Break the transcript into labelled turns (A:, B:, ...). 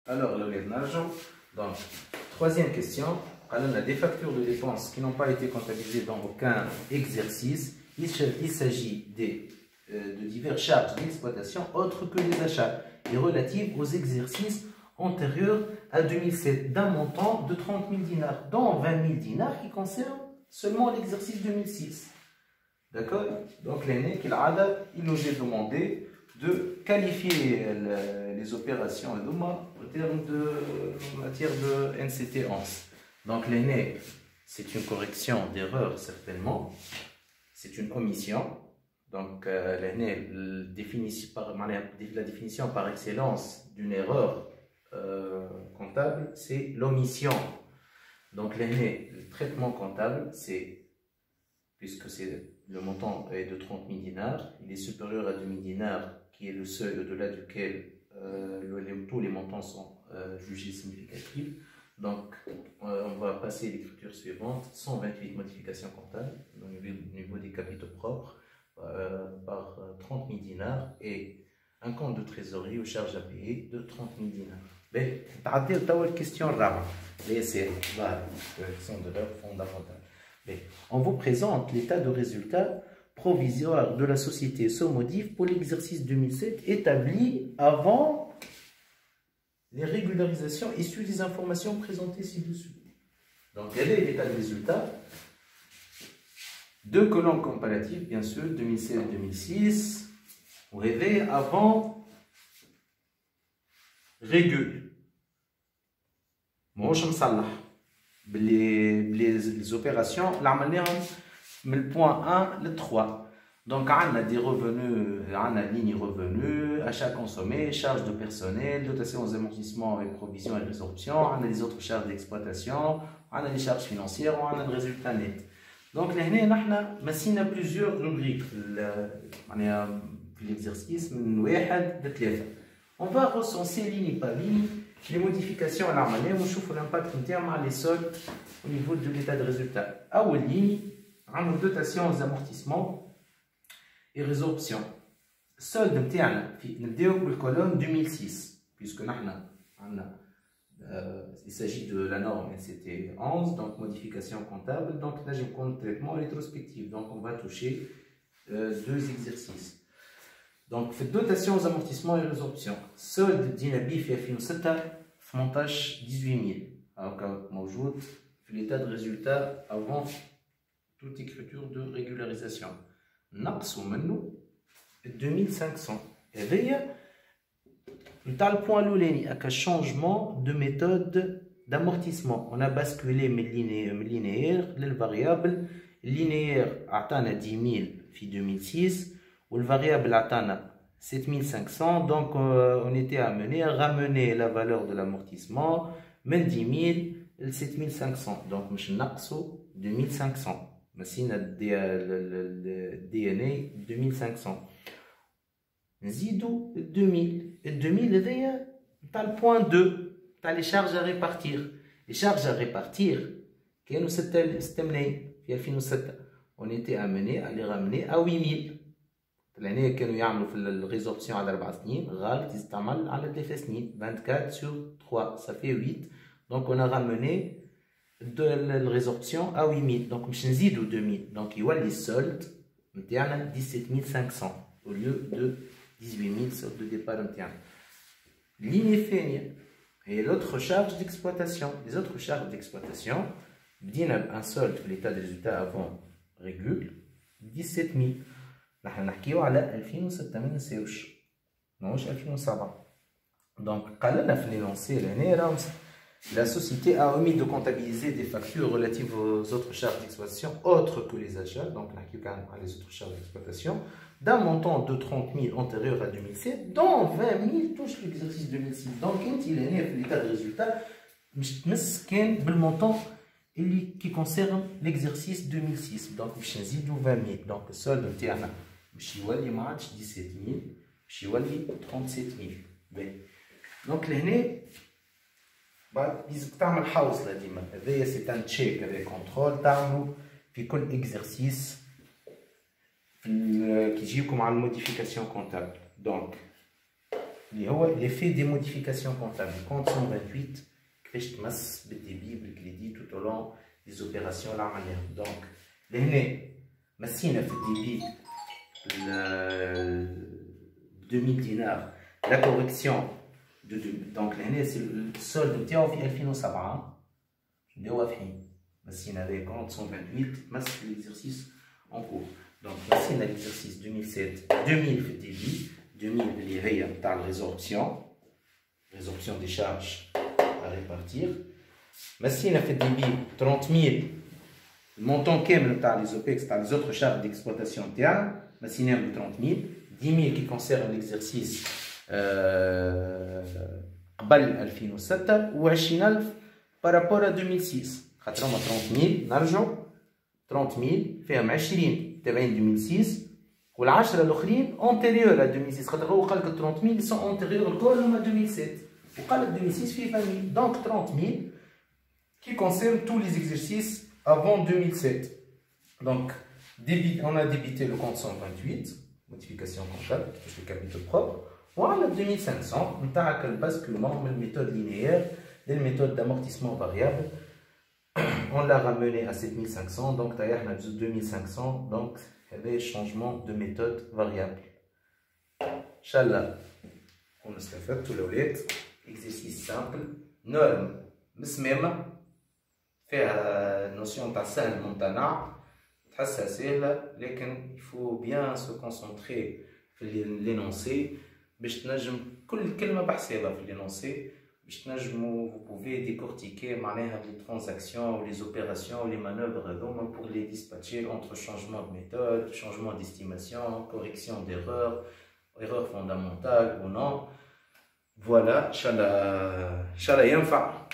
A: Alors, donc, troisième question. Alors, on a des factures de dépenses qui n'ont pas été comptabilisées dans aucun exercice. Il s'agit de diverses charges d'exploitation autres que les achats et relatives aux exercices antérieurs à 2007 d'un montant de 30 000 dinars, dont 20 000 dinars qui concernent seulement l'exercice 2006. D'accord? Donc, l'année qu'il a, il nous est demandé de qualifier les opérations en matière de NCT 11. Donc, l'année, c'est une correction d'erreur, certainement. C'est une omission. Donc, l'année, la définition par excellence d'une erreur comptable, c'est l'omission. Donc, l'année, le traitement comptable, c'est, puisque le montant est de 30 000 dinars, il est supérieur à 2 000 dinars, qui est le seuil au-delà duquel tous les montants sont jugés significatifs. Donc, on va passer l'écriture suivante: 128 modifications comptables au niveau des capitaux propres par 30 000 dinars et un compte de trésorerie aux charges à payer de 30 000 dinars. Mais, la question c'est de l'heure fondamentale. On vous présente l'état de résultat provisoire de la société Somodif pour l'exercice 2007 établi avant les régularisations issues des informations présentées ci-dessus. Donc, quel est l'état de résultat? Deux colonnes comparatives, bien sûr, 2007-2006. Vous rêvez avant régule. Moi, je me salah. Les opérations, la manière, le point 1, le 3. Donc, on a des revenus, on a ligne revenus, achats consommés, charges de personnel, dotation aux amortissements et provisions et résorption, on a les autres charges d'exploitation, on a les charges financières, on a le résultat net. Donc, là, on a plusieurs rubriques. L'exercice, on va recenser ligne par ligne les modifications à l'armée, on chauffe l'impact interne les soldes au niveau de l'état de résultat. À une ligne, on a dotation aux amortissements et résorption. Solde interne, nous la colonne 2006, puisque il s'agit de la norme, c'était 11, donc modification comptable. Donc là, j'ai compte traitement rétrospectif. Donc on va toucher deux exercices. Donc, dotation aux amortissements et résorption. Solde d'Inabi في 2006 18 000. Alors, موجود في l'état de résultat avant toute écriture de régularisation. نقصوا منه 2500. هذايا نتاع البوان الاولاني هكا changement de méthode d'amortissement. On a basculé من linéaire للفاريابل. linéaire عطانا 10 000 في 2006. Ou le variable atteint 7500, donc on était amené à ramener la valeur de l'amortissement من 10 000 ل 7500. Donc مش نقصوا 2500. مثلا DNA 2500. نزيدوا 2000. 2000 هذايا تاع البوان 2 تاع les charges à répartir. Les charges à répartir كانوا 6 ملايين في 2006. On était amené à les ramener à 8000. l'année كانوا يعملوا في الريزوربسيون على 4 سنين غلط يستعمل على 3 سنين 24 sur 3 ça fait 8 donc on a ramené de la résorption à 8000 donc مش نزيدوا 2000 donc يولي السولد نتاعنا 17500 au lieu de 18000 solde de départ نتاعنا. ligne الثانيه هي l'autre charge d'exploitation. Les autres charges d'exploitation بدينا un solde في l'état de résultat avant régule 17000. نحن نحكيو على 2006 ما ننساوش ماهوش 2007. Donc قال لنا في l'énoncé لهنا la société a omis de comptabiliser des factures relatives aux autres charges d'exploitation autres que les achats. Donc نحكيو كان على les autres charges d'exploitation d'un montant de 30 000 antérieur à 2007 dont 20 000 touche l'exercice 2006. Donc انت لهنا في l'état de résultat مش تمس كان بالمونطون qui concerne l'exercice 2006. Donc باش نزيدو 20 000. Donc السولد نتاعنا باش يولي ما عادش 17000 باش يولي 37000. دونك لهنا لازمك تعمل حوصله ديما. هذايا سي ان تشيك هذا كونترول تعملوا في كل اكزرسيس كي يجيكم على الموديفيكاسيون كونتابل. دونك اللي هو l'effet des modifications comptables. Compte 128 كيفاش تمس بالديبي بالكريدي tout au long des opérations العملية. Donc لهنا مسينا في الديبي 2000 دينار la correction de donc لهنا c'est le solde نتاعو في 2007 نديروها في حين مسينا avec compte 128 مس في l'exercice en cours. Donc مسينا l'exercice 2007 2000 في الديبي 2000 اللي هي نتاع الريزوربسيون des charges à répartir. مسينا في الديبي 30000 المونطون كامل نتاع لي زوبيكس نتاع لي زوتر شارج ديكسبلوطاسيون تاعنا مسيناهم ب 30000 10000 qui concerne l'exercice قبل 2006 و 20000 بارابور ا 2006 خاطر هما 30000 نرجعوا 30000 فيهم 20 تابعين 2006 وال10 الاخرين اونتيريور ا 2006 خاطر هو قال لك 30000 سون اونتيريور الكل هما 2007 وقال لك 2006 في فامي دونك 30000 qui concerne tous les exercices avant 2007. Donc, on a débité le compte 128, modification comptable, qui touche le capitaux propre. Voilà 2500, on a le basculement de la méthode linéaire et la méthode d'amortissement variable. On l'a ramené à 7500, donc d'ailleurs on a 2500, donc il y avait changement de méthode variable. Inch'Allah, on a fait tout le reste, exercice simple, norme, مسممة فيها نوسيون تاع سهل ممتنع تحسها سهلة لكن يفو بيان سو كونسونطري في لينونسي باش تنجم كل كلمة بحسابها في لينونسي باش تنجمو vous pouvez décortiquer معناها les transactions ou les opérations ou les manœuvres هذوما pour les dispatcher entre changement de méthode, changement d'estimation, correction d'erreur, erreur fondamentale ou non. Voilà, Inch'Allah ينفع.